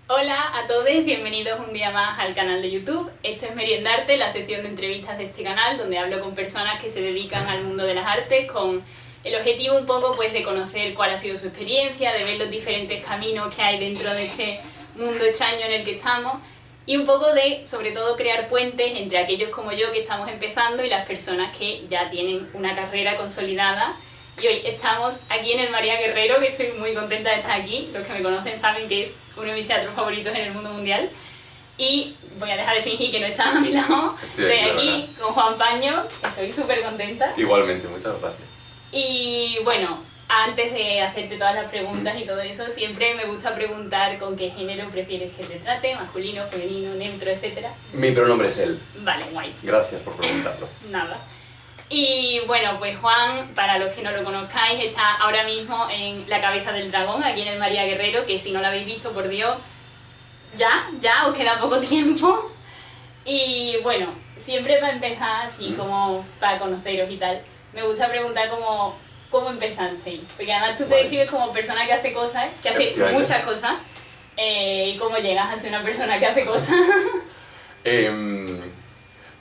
Hola a todos, bienvenidos un día más al canal de YouTube. Esto es Meriendarte, la sección de entrevistas de este canal, donde hablo con personas que se dedican al mundo de las artes, con el objetivo un poco pues de conocer cuál ha sido su experiencia, de ver los diferentes caminos que hay dentro de este mundo extraño en el que estamos, y un poco de, sobre todo, crear puentes entre aquellos como yo que estamos empezando y las personas que ya tienen una carrera consolidada. Y hoy estamos aquí en el María Guerrero, que estoy muy contenta de estar aquí. Los que me conocen saben que es uno de mis teatros favoritos en el mundo mundial. Y voy a dejar de fingir que no está a mi lado. Estoy aquí con Juan Paño, estoy súper contenta. Igualmente, muchas gracias. Y bueno, antes de hacerte todas las preguntas y todo eso, siempre me gusta preguntar con qué género prefieres que te trate, masculino, femenino, neutro, etc. Mi pronombre es él. Vale, guay. Gracias por preguntarlo. Nada. Y bueno, pues Juan, para los que no lo conozcáis, está ahora mismo en La Cabeza del Dragón, aquí en el María Guerrero, que si no lo habéis visto, por Dios, ya os queda poco tiempo. Y bueno, siempre para empezar, así como para conoceros y tal, me gusta preguntar cómo empezasteis. Porque además tú te describes como persona que hace cosas, que hace muchas cosas, y cómo llegas a ser una persona que hace cosas.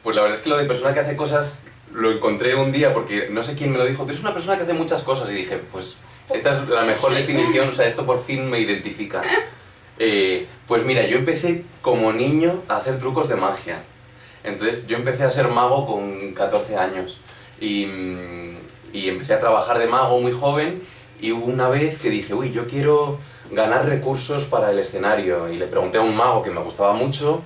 Pues la verdad es que lo de persona que hace cosas lo encontré un día porque no sé quién me lo dijo. Tú eres una persona que hace muchas cosas, y dije, pues esta es la mejor definición, o sea, esto por fin me identifica. Pues mira, yo empecé como niño a hacer trucos de magia. Entonces yo empecé a ser mago con 14 años y empecé a trabajar de mago muy joven, y hubo una vez que dije, uy, yo quiero ganar recursos para el escenario, y le pregunté a un mago que me gustaba mucho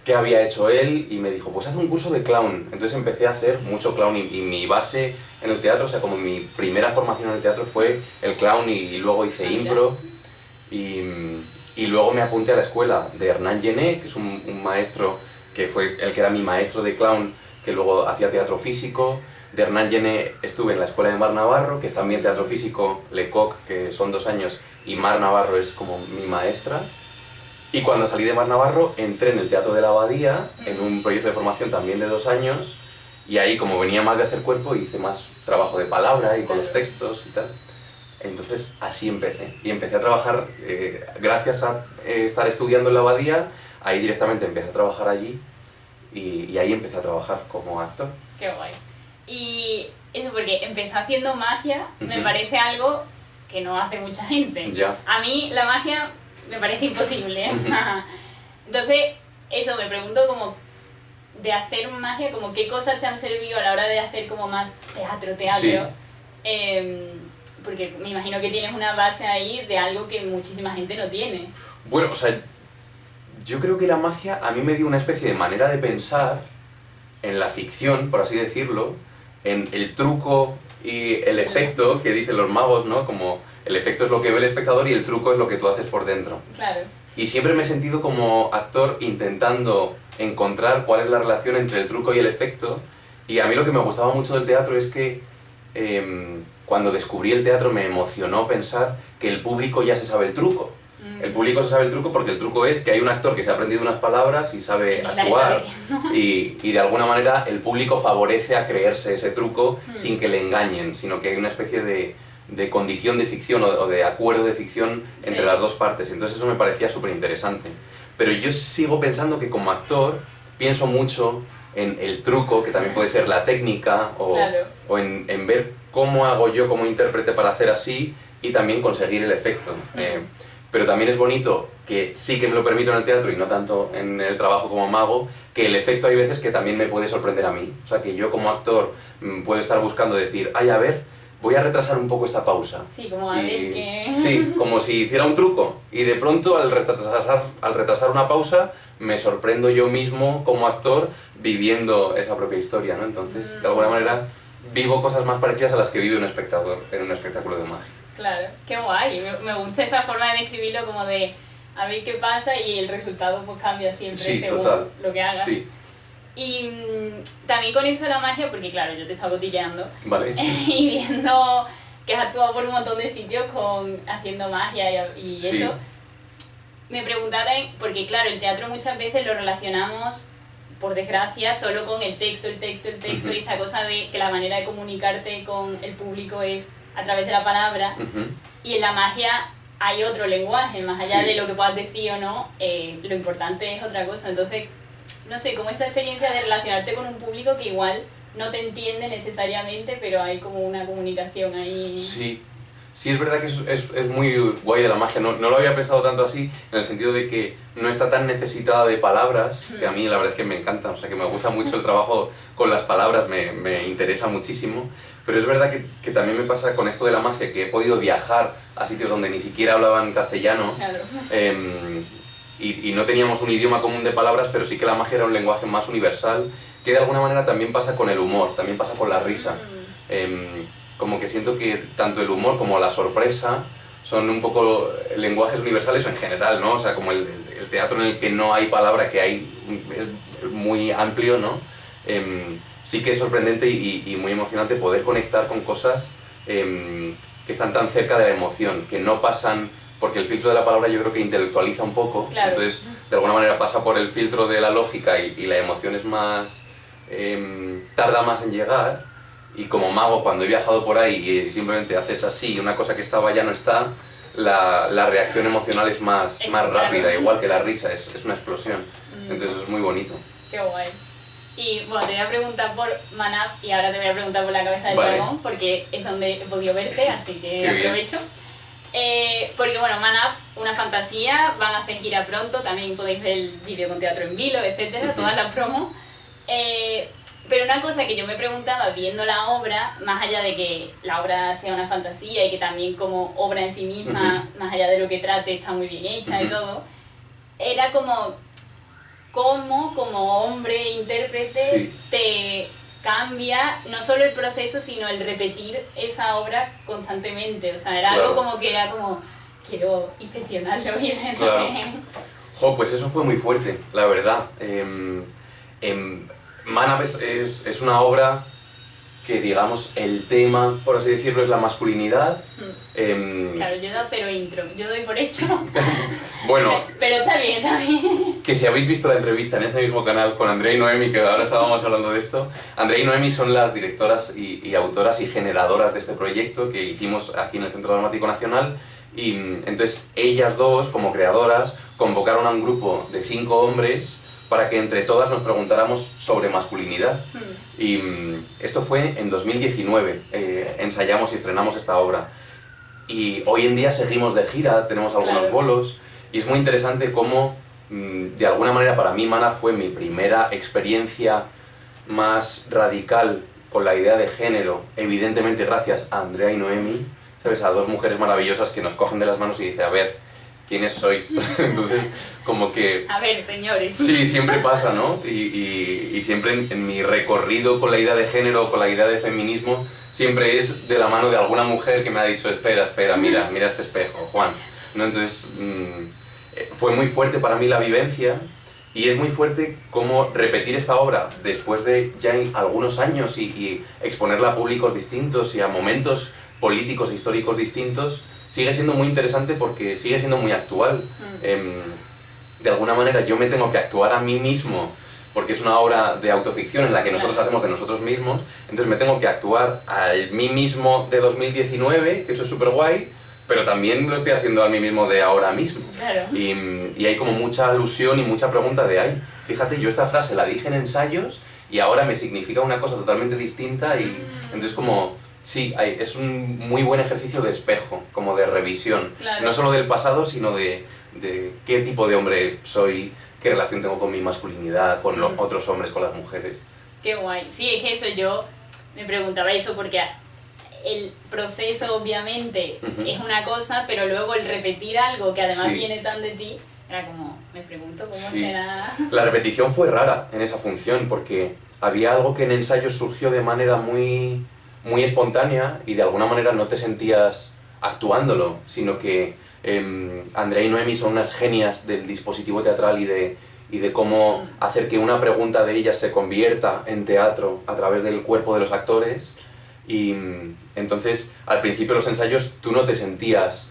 qué había hecho él, y me dijo, pues haz un curso de clown. Entonces empecé a hacer mucho clown, y mi base en el teatro, o sea, como mi primera formación en el teatro fue el clown, y luego hice impro, y luego me apunté a la escuela de Hernán Gené, que es un maestro que fue el que era mi maestro de clown, que luego hacía teatro físico. De Hernán Gené estuve en la escuela de Mar Navarro, que es también teatro físico, Lecoq, que son 2 años, y Mar Navarro es como mi maestra. Y cuando salí de Mar Navarro, entré en el Teatro de la Abadía, en un proyecto de formación también de 2 años, y ahí, como venía más de hacer cuerpo, hice más trabajo de palabra y con los textos y tal. Entonces así empecé, y empecé a trabajar, gracias a estar estudiando en la Abadía, ahí directamente empecé a trabajar allí, y ahí empecé a trabajar como actor. Qué guay. Y eso porque empecé haciendo magia, me parece algo que no hace mucha gente. Ya. A mí la magia me parece imposible. Entonces, eso, me pregunto como de hacer magia, como qué cosas te han servido a la hora de hacer como más teatro. Sí. Porque me imagino que tienes una base ahí de algo que muchísima gente no tiene. Bueno, o sea, yo creo que la magia a mí me dio una especie de manera de pensar en la ficción, por así decirlo, en el truco y el efecto que dicen los magos, ¿no? Como el efecto es lo que ve el espectador y el truco es lo que tú haces por dentro. Claro. Y siempre me he sentido como actor intentando encontrar cuál es la relación entre el truco y el efecto, y a mí lo que me gustaba mucho del teatro es que cuando descubrí el teatro me emocionó pensar que el público ya se sabe el truco. El público se sabe el truco porque el truco es que hay un actor que se ha aprendido unas palabras y sabe actuar, y de alguna manera el público favorece a creerse ese truco sin que le engañen, sino que hay una especie de condición de ficción o de acuerdo de ficción entre las dos partes. Entonces eso me parecía súper interesante. Pero yo sigo pensando que como actor pienso mucho en el truco, que también puede ser la técnica, o en ver cómo hago yo como intérprete para hacer así y también conseguir el efecto. Pero también es bonito, que sí que me lo permito en el teatro y no tanto en el trabajo como mago, que el efecto hay veces que también me puede sorprender a mí. O sea, que yo como actor puedo estar buscando decir, ay, a ver, voy a retrasar un poco esta pausa. Sí, como a ver qué... Sí, como si hiciera un truco. Y de pronto, al retrasar una pausa, me sorprendo yo mismo como actor viviendo esa propia historia, ¿no? Entonces, de alguna manera, vivo cosas más parecidas a las que vive un espectador en un espectáculo de magia. Claro, qué guay, me gusta esa forma de describirlo, como de a ver qué pasa, y el resultado pues cambia siempre según lo que hagas. Sí. Y también con esto de la magia, porque claro, yo te he estado cotilleando, vale. Y viendo que has actuado por un montón de sitios haciendo magia y eso, me preguntaba, porque claro, el teatro muchas veces lo relacionamos, por desgracia, solo con el texto, y esta cosa de que la manera de comunicarte con el público es a través de la palabra, y en la magia hay otro lenguaje, más allá Sí. de lo que puedas decir o no, lo importante es otra cosa. Entonces, no sé, como esa experiencia de relacionarte con un público que igual no te entiende necesariamente, pero hay como una comunicación ahí. Sí, sí, es verdad que es muy guay de la magia. No, no lo había pensado tanto así, en el sentido de que no está tan necesitada de palabras, que a mí la verdad es que me encanta, o sea, que me gusta mucho el trabajo con las palabras, me interesa muchísimo. Pero es verdad que también me pasa con esto de la magia, que he podido viajar a sitios donde ni siquiera hablaban castellano. Claro. Y no teníamos un idioma común de palabras, pero sí que la magia era un lenguaje más universal, que de alguna manera también pasa con el humor, también pasa con la risa. Como que siento que tanto el humor como la sorpresa son un poco lenguajes universales o en general, ¿no? O sea, como el teatro en el que no hay palabra, que hay, es muy amplio, ¿no? Sí que es sorprendente y muy emocionante poder conectar con cosas que están tan cerca de la emoción, que no pasan, porque el filtro de la palabra yo creo que intelectualiza un poco, Claro. entonces de alguna manera pasa por el filtro de la lógica y la emoción es más, tarda más en llegar, y como mago cuando he viajado por ahí y simplemente haces así y una cosa que estaba ya no está, la reacción emocional es más rápida, igual que la risa, es una explosión, entonces es muy bonito. Qué guay. Y bueno, te voy a preguntar por Manaf y ahora te voy a preguntar por la cabeza del Vale. dragón, porque es donde he podido verte, así que Qué bien. aprovecho. Porque bueno, Manaf, una fantasía, van a hacer gira pronto, también podéis ver el vídeo con teatro en vilo, etcétera, Ujú. todas las promos. Pero una cosa que yo me preguntaba viendo la obra, más allá de que la obra sea una fantasía y que también como obra en sí misma, más allá de lo que trate, está muy bien hecha y Ujú. todo, era como cómo como hombre intérprete Sí. te cambia no solo el proceso, sino el repetir esa obra constantemente. O sea, era Claro. algo como que era como, quiero inspeccionarlo y ver. Claro. Jo, pues eso fue muy fuerte, la verdad. Manab es una obra que, digamos, el tema, por así decirlo, es la masculinidad. Claro, yo he dado cero intro, yo doy por hecho. Bueno, Pero está bien, está bien. que si habéis visto la entrevista en este mismo canal con Andrea y Noemi, que ahora estábamos hablando de esto, Andrea y Noemi son las directoras y autoras y generadoras de este proyecto que hicimos aquí en el Centro Dramático Nacional, y entonces ellas dos, como creadoras, convocaron a un grupo de 5 hombres para que entre todas nos preguntáramos sobre masculinidad. Y esto fue en 2019, ensayamos y estrenamos esta obra. Y hoy en día seguimos de gira, tenemos algunos Claro. bolos, y es muy interesante cómo, de alguna manera, para mí Mana fue mi primera experiencia más radical con la idea de género, evidentemente gracias a Andrea y Noemi, ¿sabes? A dos mujeres maravillosas que nos cogen de las manos y dicen, a ver, ¿quiénes sois? Entonces, como que... A ver, señores. Sí, siempre pasa, ¿no? Y siempre en mi recorrido con la idea de género, con la idea de feminismo, siempre es de la mano de alguna mujer que me ha dicho, espera, mira este espejo, Juan. ¿No? Entonces, fue muy fuerte para mí la vivencia, y es muy fuerte cómo repetir esta obra después de ya algunos años y exponerla a públicos distintos y a momentos políticos e históricos distintos, sigue siendo muy interesante porque sigue siendo muy actual. De alguna manera yo me tengo que actuar a mí mismo, porque es una obra de autoficción en la que nosotros hacemos de nosotros mismos, entonces me tengo que actuar a mí mismo de 2019, que eso es súper guay, pero también lo estoy haciendo a mí mismo de ahora mismo. Claro. Y hay como mucha alusión y mucha pregunta de, ay, fíjate, yo esta frase la dije en ensayos y ahora me significa una cosa totalmente distinta, y entonces como... Sí, es un muy buen ejercicio de espejo, como de revisión, Claro. no solo del pasado, sino de qué tipo de hombre soy, qué relación tengo con mi masculinidad, con los otros hombres, con las mujeres. Qué guay. Sí, es que eso, yo me preguntaba eso porque el proceso obviamente es una cosa, pero luego el repetir algo que además Sí. viene tan de ti, era como, me pregunto cómo Sí. será... La repetición fue rara en esa función, porque había algo que en ensayos surgió de manera muy espontánea y de alguna manera no te sentías actuándolo, sino que Andrea y Noemi son unas genias del dispositivo teatral y de cómo hacer que una pregunta de ellas se convierta en teatro a través del cuerpo de los actores. Y entonces al principio de los ensayos tú no te sentías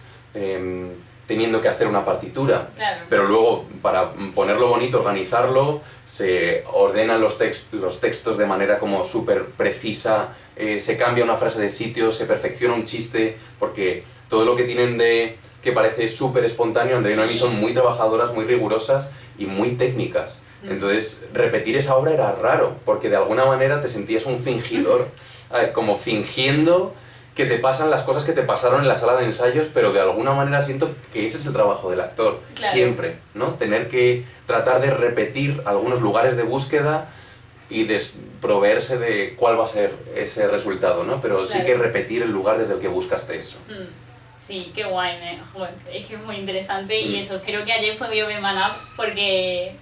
teniendo que hacer una partitura, Claro. pero luego para ponerlo bonito, organizarlo, se ordenan los textos de manera como súper precisa, se cambia una frase de sitio, se perfecciona un chiste, porque todo lo que tienen de que parece súper espontáneo. Andrea y Noemí son muy trabajadoras, muy rigurosas y muy técnicas. Entonces, repetir esa obra era raro, porque de alguna manera te sentías un fingidor, como fingiendo que te pasan las cosas que te pasaron en la sala de ensayos, pero de alguna manera siento que ese es el trabajo del actor, claro. Siempre, ¿no? Tener que tratar de repetir algunos lugares de búsqueda y proveerse de cuál va a ser ese resultado, ¿no? Pero sí que repetir el lugar desde el que buscaste eso. Sí, qué guay, joder, es que es muy interesante y eso, espero que hayáis podido ver Man Up porque...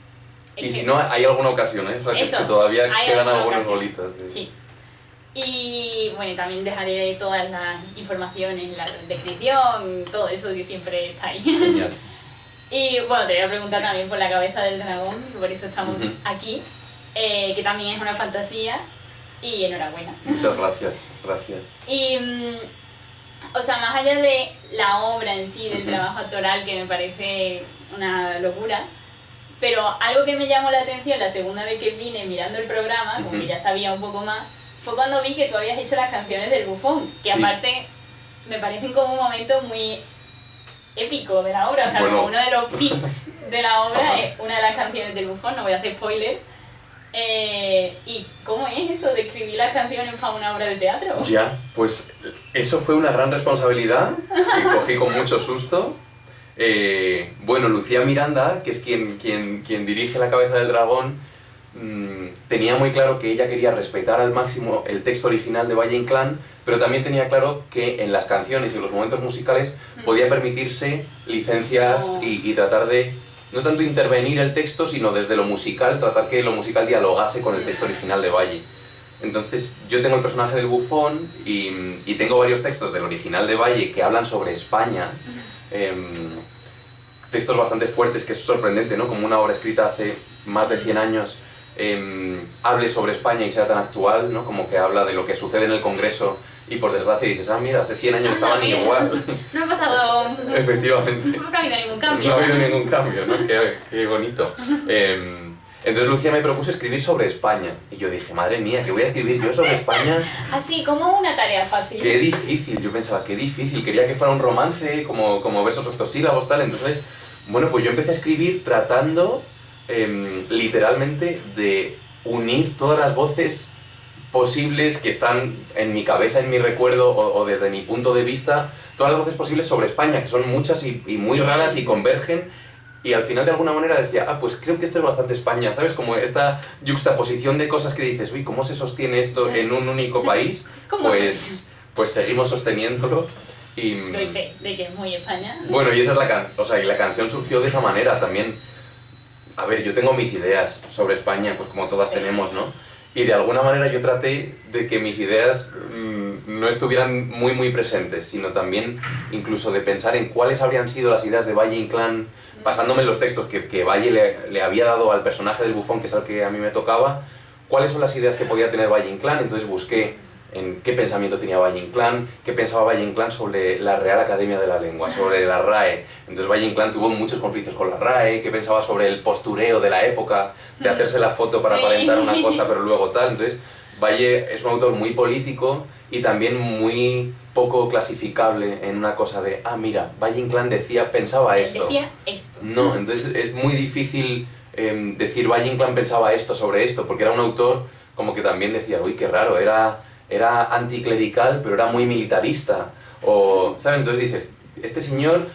Y si no, hay alguna ocasión, ¿eh? O sea, que todavía quedan algunos bolitos. Sí. Y bueno, también dejaré todas las informaciones, la descripción, todo eso que siempre está ahí. Genial. Y bueno, te voy a preguntar también por la cabeza del dragón, por eso estamos aquí, que también es una fantasía, y enhorabuena. Muchas gracias, gracias. Y, o sea, más allá de la obra en sí, del trabajo actoral, que me parece una locura, pero algo que me llamó la atención la segunda vez que vine mirando el programa, como que ya sabía un poco más, fue cuando vi que tú habías hecho las canciones del Bufón, que aparte me parecen como un momento muy épico de la obra, o sea, como uno de los pics de la obra es una de las canciones del Bufón, no voy a hacer spoiler. ¿Y cómo es eso de escribir las canciones para una obra de teatro? Ya, pues eso fue una gran responsabilidad que cogí con mucho susto. Bueno, Lucía Miranda, que es quien dirige La cabeza del dragón, tenía muy claro que ella quería respetar al máximo el texto original de Valle Inclán, pero también tenía claro que en las canciones y en los momentos musicales podía permitirse licencias y tratar de, no tanto intervenir el texto, sino desde lo musical, tratar que lo musical dialogase con el texto original de Valle. Entonces yo tengo el personaje del Bufón y tengo varios textos del original de Valle que hablan sobre España, textos bastante fuertes, que es sorprendente, ¿no? Como una obra escrita hace más de 100 años hable sobre España y sea tan actual, ¿no? Como que habla de lo que sucede en el Congreso y por desgracia dices, mira, hace 100 años estaban igual. No ha pasado... Efectivamente. No ha habido ningún cambio. No ha habido ningún cambio, ¿no? Qué bonito. Entonces Lucía me propuso escribir sobre España y yo dije, madre mía, ¿qué voy a escribir yo sobre España? Así, como una tarea fácil. Qué difícil, yo pensaba, qué difícil, quería que fuera un romance, como versos octosílabos, tal, entonces, bueno, pues yo empecé a escribir tratando literalmente de unir todas las voces posibles que están en mi cabeza, en mi recuerdo o desde mi punto de vista, todas las voces posibles sobre España, que son muchas y muy raras y convergen, y al final de alguna manera decía, pues creo que esto es bastante España, ¿sabes? Como esta yuxtaposición de cosas que dices, uy, ¿cómo se sostiene esto en un único país? Pues seguimos sosteniéndolo. Y doy fe de que es muy España. Bueno, y esa es la canción surgió de esa manera también. A ver, yo tengo mis ideas sobre España, pues como todas tenemos, ¿no? Y de alguna manera yo traté de que mis ideas no estuvieran muy presentes, sino también incluso de pensar en cuáles habrían sido las ideas de Valle Inclán, basándome en los textos que Valle le había dado al personaje del Bufón, que es el que a mí me tocaba, cuáles son las ideas que podía tener Valle Inclán. Entonces busqué en qué pensamiento tenía Valle Inclán, qué pensaba Valle Inclán sobre la Real Academia de la Lengua, sobre la RAE. Entonces Valle Inclán tuvo muchos conflictos con la RAE, qué pensaba sobre el postureo de la época, de hacerse la foto para aparentar una cosa pero luego tal. Entonces Valle es un autor muy político y también muy poco clasificable en una cosa de, mira, Valle Inclán pensaba esto. Decía esto. No, entonces es muy difícil decir Valle Inclán pensaba esto sobre esto, porque era un autor como que también decía, uy, qué raro, era anticlerical, pero era muy militarista. O, ¿sabes? Entonces dices, este señor,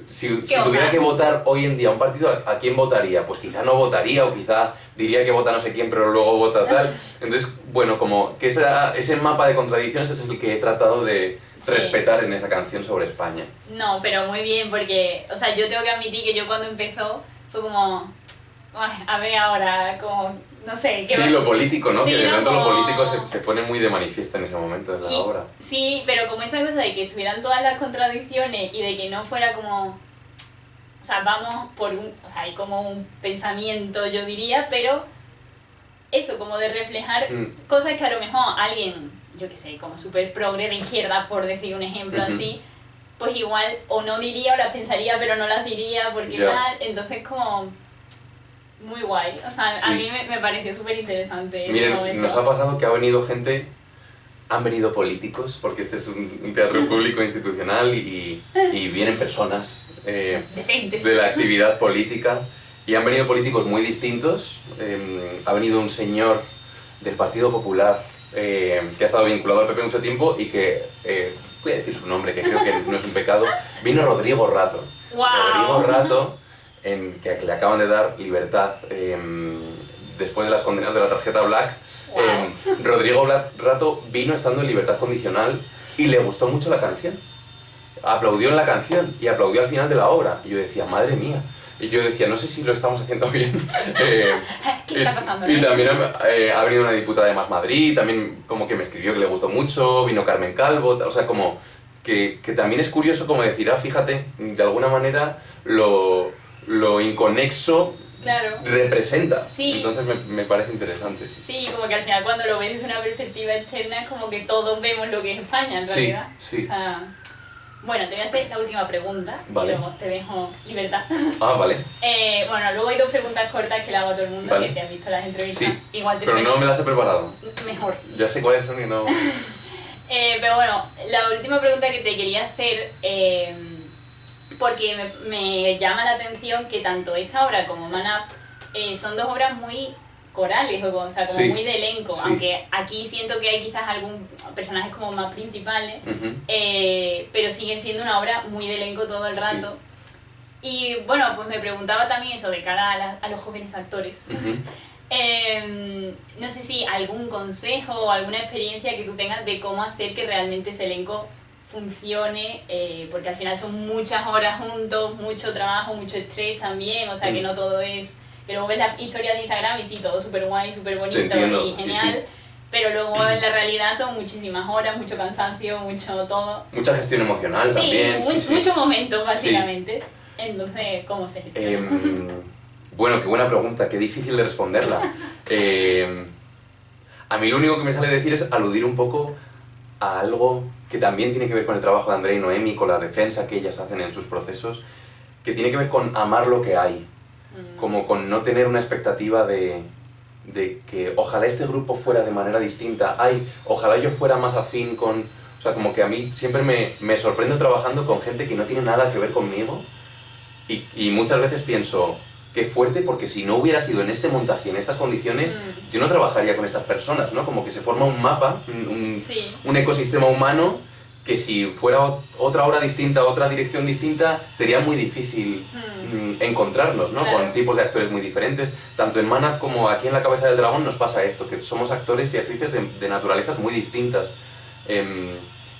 si tuviera que votar hoy en día un partido, ¿a quién votaría? Pues quizá no votaría, o quizá diría que vota no sé quién, pero luego vota tal. Entonces, bueno, como que ese mapa de contradicciones es el que he tratado de respetar en esa canción sobre España. No, pero muy bien, porque, o sea, yo tengo que admitir que yo cuando empezó fue como, a ver ahora, como... No sé, sí, lo político, ¿no? Sí, que de pronto como... lo político se pone muy de manifiesto en ese momento de la obra. Sí, pero como esa cosa de que estuvieran todas las contradicciones y de que no fuera como... O sea, vamos por un... O sea, hay como un pensamiento, yo diría, pero eso, como de reflejar cosas que a lo mejor alguien, yo qué sé, como súper progre de izquierda, por decir un ejemplo así, pues igual o no diría o las pensaría, pero no las diría porque tal, entonces como... Muy guay, o sea, sí. A mí me pareció súper interesante. Miren, nos ha pasado que ha venido gente Han venido políticos, porque este es un teatro público institucional y vienen personas Decentes. de la actividad política. Y han venido políticos muy distintos. Ha venido un señor del Partido Popular que ha estado vinculado al PP mucho tiempo y que, voy a decir su nombre, que creo que no es un pecado, vino Rodrigo Rato. ¡Wow! Rodrigo Rato, que le acaban de dar libertad después de las condenas de la tarjeta Black. Wow. Rodrigo Rato vino estando en libertad condicional y le gustó mucho la canción. Aplaudió en la canción y aplaudió al final de la obra. Y yo decía, madre mía. Y yo decía, no sé si lo estamos haciendo bien. ¿Qué está pasando? Y también ha venido una diputada de Más Madrid, también como que me escribió que le gustó mucho, vino Carmen Calvo, o sea, como que también es curioso como decir, fíjate, de alguna manera lo inconexo Claro. representa. Sí. Entonces me parece interesante. Sí, Sí, como que al final cuando lo ves desde una perspectiva externa es como que todos vemos lo que es España en realidad. Sí. O sea, bueno, te voy a hacer la última pregunta Vale. y luego te dejo libertad. Vale. Bueno, luego hay dos preguntas cortas que le hago a todo el mundo, Vale. que si has visto las entrevistas, Sí, igual te pero suena no me las he preparado. mejor. Ya sé cuáles son y no... Pero bueno, la última pregunta que te quería hacer, porque me llama la atención que tanto esta obra como Man Up son dos obras muy corales, o sea, como Sí, muy de elenco, sí. aunque aquí siento que hay quizás algún personajes como más principales, Ujú. pero siguen siendo una obra muy de elenco todo el rato. Y bueno, pues me preguntaba también eso de cara a los jóvenes actores. Ujú. No sé si algún consejo o alguna experiencia que tú tengas de cómo hacer que realmente ese elenco funcione, porque al final son muchas horas juntos, mucho trabajo, mucho estrés también, o sea que no todo es... Que luego ves las historias de Instagram y sí, todo súper guay, súper bonito entiendo, y sí, genial, sí. pero luego en la realidad son muchísimas horas, mucho cansancio, mucho todo. Mucha gestión emocional Sí, también. muchos momentos básicamente. Entonces, ¿cómo se gestiona? Bueno, qué buena pregunta, qué difícil de responderla. A mí lo único que me sale decir es aludir un poco a algo que también tiene que ver con el trabajo de Andrea y Noemi, con la defensa que ellas hacen en sus procesos, que tiene que ver con amar lo que hay, como con no tener una expectativa de que ojalá este grupo fuera de manera distinta, ojalá yo fuera más afín con... O sea, como que a mí siempre me sorprendo trabajando con gente que no tiene nada que ver conmigo y muchas veces pienso, qué fuerte, porque si no hubiera sido en este montaje, en estas condiciones, yo no trabajaría con estas personas, ¿no? Como que se forma un mapa, un ecosistema humano que si fuera otra hora distinta, otra dirección distinta, sería muy difícil encontrarnos, ¿no? Claro. Con tipos de actores muy diferentes. Tanto en Mana como aquí en La Cabeza del Dragón nos pasa esto, que somos actores y actrices de naturalezas muy distintas.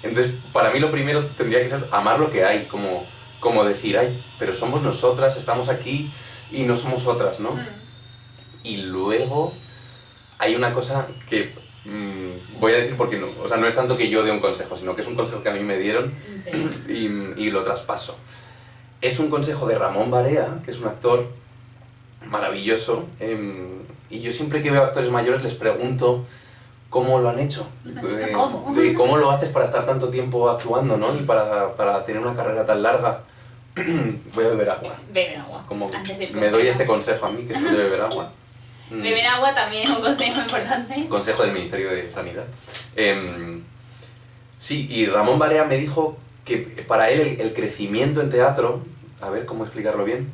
Entonces, para mí lo primero tendría que ser amar lo que hay, como decir, pero somos nosotras, estamos aquí y no somos otras, ¿no? Y luego hay una cosa que voy a decir porque no, o sea, no es tanto que yo dé un consejo, sino que es un consejo que a mí me dieron y lo traspaso. Es un consejo de Ramón Barea, que es un actor maravilloso, y yo siempre que veo actores mayores les pregunto cómo lo han hecho, ¿Cómo? de cómo lo haces para estar tanto tiempo actuando, ¿no? Y para tener una carrera tan larga. Voy a beber agua. Bebe agua. Como Antes del me doy consejo. este consejo a mí, que es de beber agua. Beber agua también es un consejo importante. Consejo del Ministerio de Sanidad. Sí, y Ramón Barea me dijo que para él el crecimiento en teatro, a ver cómo explicarlo bien,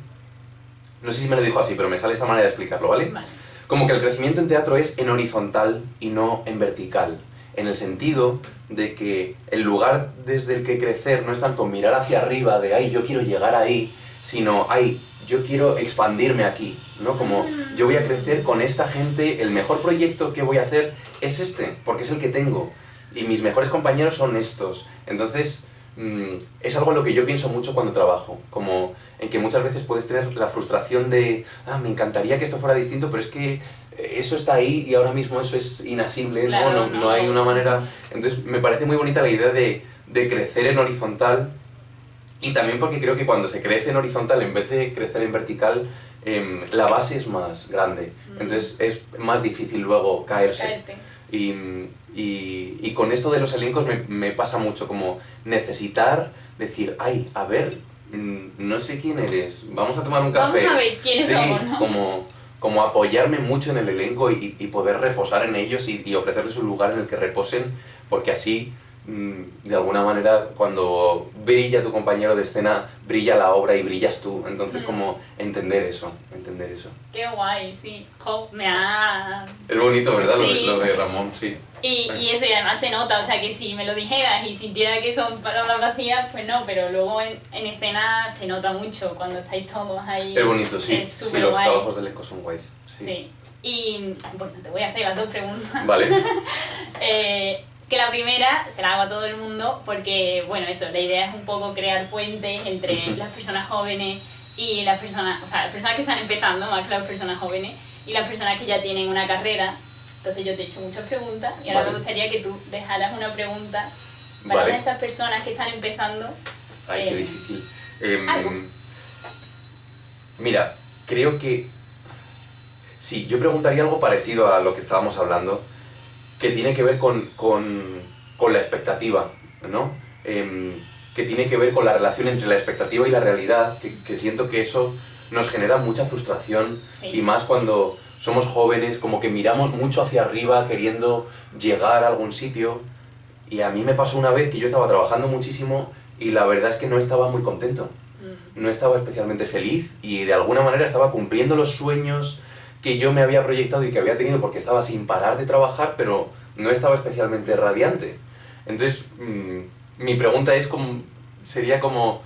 no sé si me lo dijo así, pero me sale esta manera de explicarlo, ¿vale? Vale. Como que el crecimiento en teatro es en horizontal y no en vertical, en el sentido de que el lugar desde el que crecer no es tanto mirar hacia arriba de yo quiero llegar ahí, sino yo quiero expandirme aquí, ¿no? Como yo voy a crecer con esta gente, el mejor proyecto que voy a hacer es este, porque es el que tengo, y mis mejores compañeros son estos. Entonces, es algo en lo que yo pienso mucho cuando trabajo, como en que muchas veces puedes tener la frustración de me encantaría que esto fuera distinto, pero es que eso está ahí y ahora mismo eso es inasible, Claro, no hay una manera... Entonces me parece muy bonita la idea de crecer en horizontal, y también porque creo que cuando se crece en horizontal en vez de crecer en vertical, la base es más grande, entonces es más difícil luego caerse. Caerte. Y con esto de los elencos me pasa mucho, como necesitar decir, a ver, no sé quién eres, vamos a tomar un café. Vamos a ver quiénes somos, ¿no? como apoyarme mucho en el elenco y poder reposar en ellos y ofrecerles un lugar en el que reposen, porque así, de alguna manera, cuando brilla tu compañero de escena, brilla la obra y brillas tú. Entonces, como entender eso. Qué guay, sí. Jo, Es bonito, ¿verdad? Sí. Lo de Ramón, sí. Y eso, y además se nota, o sea, que si me lo dijeras y sintiera que son palabras vacías, pues no, pero luego en escena se nota mucho cuando estáis todos ahí. Es bonito, sí. Es Sí, súper los guay. trabajos de elenco son guays. Sí. Y bueno, te voy a hacer las dos preguntas. Vale. Que la primera se la hago a todo el mundo porque, bueno, eso, la idea es un poco crear puentes entre las personas jóvenes y las personas, o sea, las personas que están empezando, más que las personas jóvenes, y las personas que ya tienen una carrera. Entonces yo te he hecho muchas preguntas y ahora me gustaría que tú dejaras una pregunta para esas personas que están empezando. Ay, qué difícil. Algo. Mira, creo que... Sí, yo preguntaría algo parecido a lo que estábamos hablando, que tiene que ver con la expectativa, ¿no? Que tiene que ver con la relación entre la expectativa y la realidad, que siento que eso nos genera mucha frustración, y más cuando somos jóvenes, como que miramos mucho hacia arriba queriendo llegar a algún sitio. Y a mí me pasó una vez que yo estaba trabajando muchísimo y la verdad es que no estaba muy contento. No estaba especialmente feliz y de alguna manera estaba cumpliendo los sueños que yo me había proyectado y que había tenido porque estaba sin parar de trabajar, pero no estaba especialmente radiante. Entonces, mi pregunta sería como,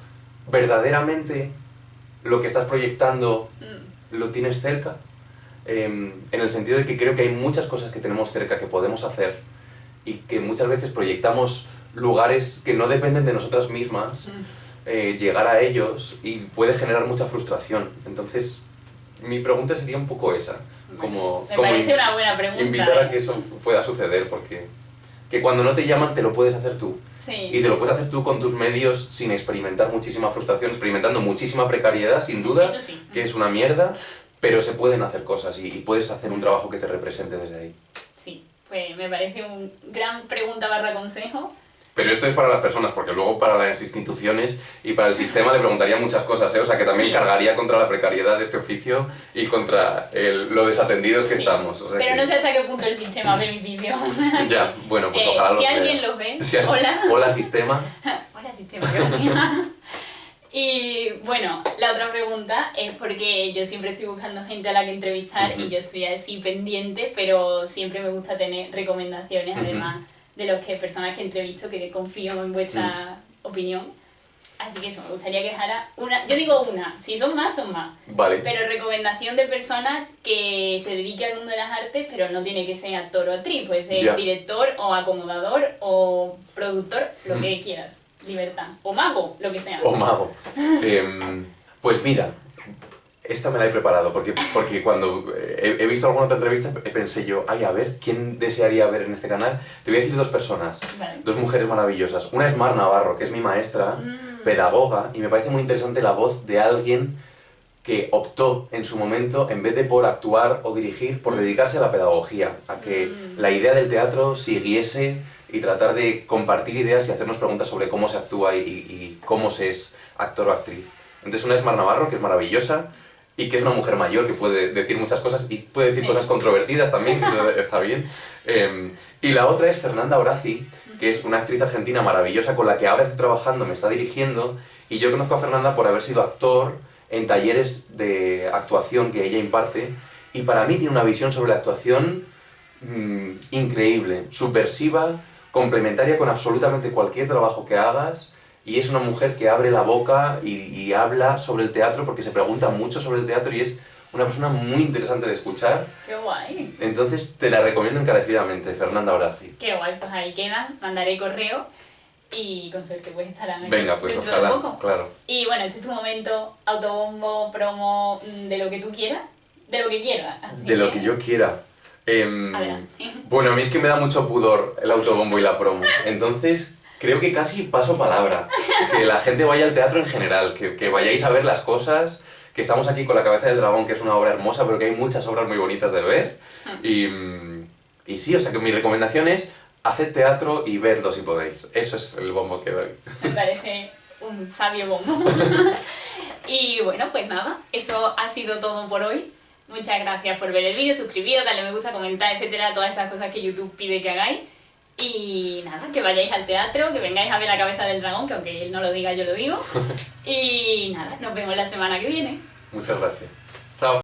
¿verdaderamente lo que estás proyectando lo tienes cerca? En el sentido de que creo que hay muchas cosas que tenemos cerca que podemos hacer y que muchas veces proyectamos lugares que no dependen de nosotras mismas, llegar a ellos, y puede generar mucha frustración. Entonces, mi pregunta sería un poco esa. Me parece una buena pregunta. Invitar a que eso pueda suceder, porque que cuando no te llaman te lo puedes hacer tú. Sí. Y te lo puedes hacer tú con tus medios sin experimentar muchísima frustración, experimentando muchísima precariedad, sin duda, Eso sí. que es una mierda, pero se pueden hacer cosas y puedes hacer un trabajo que te represente desde ahí. Sí, pues me parece un gran pregunta / consejo. Pero esto es para las personas, porque luego para las instituciones y para el sistema le preguntaría muchas cosas, ¿eh? O sea, que también cargaría contra la precariedad de este oficio y contra lo desatendidos que estamos. O sea, pero no sé hasta qué punto el sistema ve mis vídeos. Ya, bueno, pues ojalá si los alguien vea. los ve, Si hola. Hola, sistema. Hola, sistema, gracias. Y bueno, la otra pregunta es porque yo siempre estoy buscando gente a la que entrevistar y yo estoy así pendiente, pero siempre me gusta tener recomendaciones, además de los que personas que entrevisto, que confío en vuestra opinión. Así que eso, me gustaría que dejara una, yo digo una, si son más, son más. Vale. Pero recomendación de personas que se dediquen al mundo de las artes, pero no tiene que ser actor o actriz, puede ser director o acomodador o productor, lo que quieras. Libertad. O mago, lo que sea. O mago. Pues mira, esta me la he preparado porque cuando he visto alguna otra entrevista pensé yo, ay, a ver, ¿quién desearía ver en este canal? Te voy a decir dos personas, dos mujeres maravillosas. Una es Mar Navarro, que es mi maestra, pedagoga, y me parece muy interesante la voz de alguien que optó en su momento, en vez de por actuar o dirigir, por dedicarse a la pedagogía, a que la idea del teatro siguiese y tratar de compartir ideas y hacernos preguntas sobre cómo se actúa y cómo se es actor o actriz. Entonces una es Mar Navarro, que es maravillosa, y que es una mujer mayor que puede decir muchas cosas y puede decir cosas controvertidas también, que eso está bien. Y la otra es Fernanda Horaci, que es una actriz argentina maravillosa con la que ahora estoy trabajando, me está dirigiendo, y yo conozco a Fernanda por haber sido actor en talleres de actuación que ella imparte, y para mí tiene una visión sobre la actuación increíble, subversiva, complementaria con absolutamente cualquier trabajo que hagas, y es una mujer que abre la boca y habla sobre el teatro porque se pregunta mucho sobre el teatro y es una persona muy interesante de escuchar. ¡Qué guay! Entonces te la recomiendo encarecidamente, Fernanda Horaci. ¡Qué guay! Pues ahí quedan, mandaré correo y con suerte pues estarán aquí. Venga, pues dentro de ojalá, poco. claro. Y bueno, este es tu momento, autobombo, promo, de lo que tú quieras, de lo que quieras. De lo que yo quiera. Adelante. Bueno, a mí es que me da mucho pudor el autobombo y la promo, entonces creo que casi paso palabra. Que la gente vaya al teatro en general, que vayáis a ver las cosas, que estamos aquí con La cabeza del dragón, que es una obra hermosa, pero que hay muchas obras muy bonitas de ver. Y sí, o sea que mi recomendación es haced teatro y vedlo si podéis. Eso es el bombo que doy. Me parece un sabio bombo. Y bueno, pues nada, eso ha sido todo por hoy. Muchas gracias por ver el vídeo, suscribiros, darle me gusta, comentar, etcétera, todas esas cosas que YouTube pide que hagáis. Y nada, que vayáis al teatro, que vengáis a ver La cabeza del dragón, que aunque él no lo diga, yo lo digo. Y nada, nos vemos la semana que viene. Muchas gracias. Chao.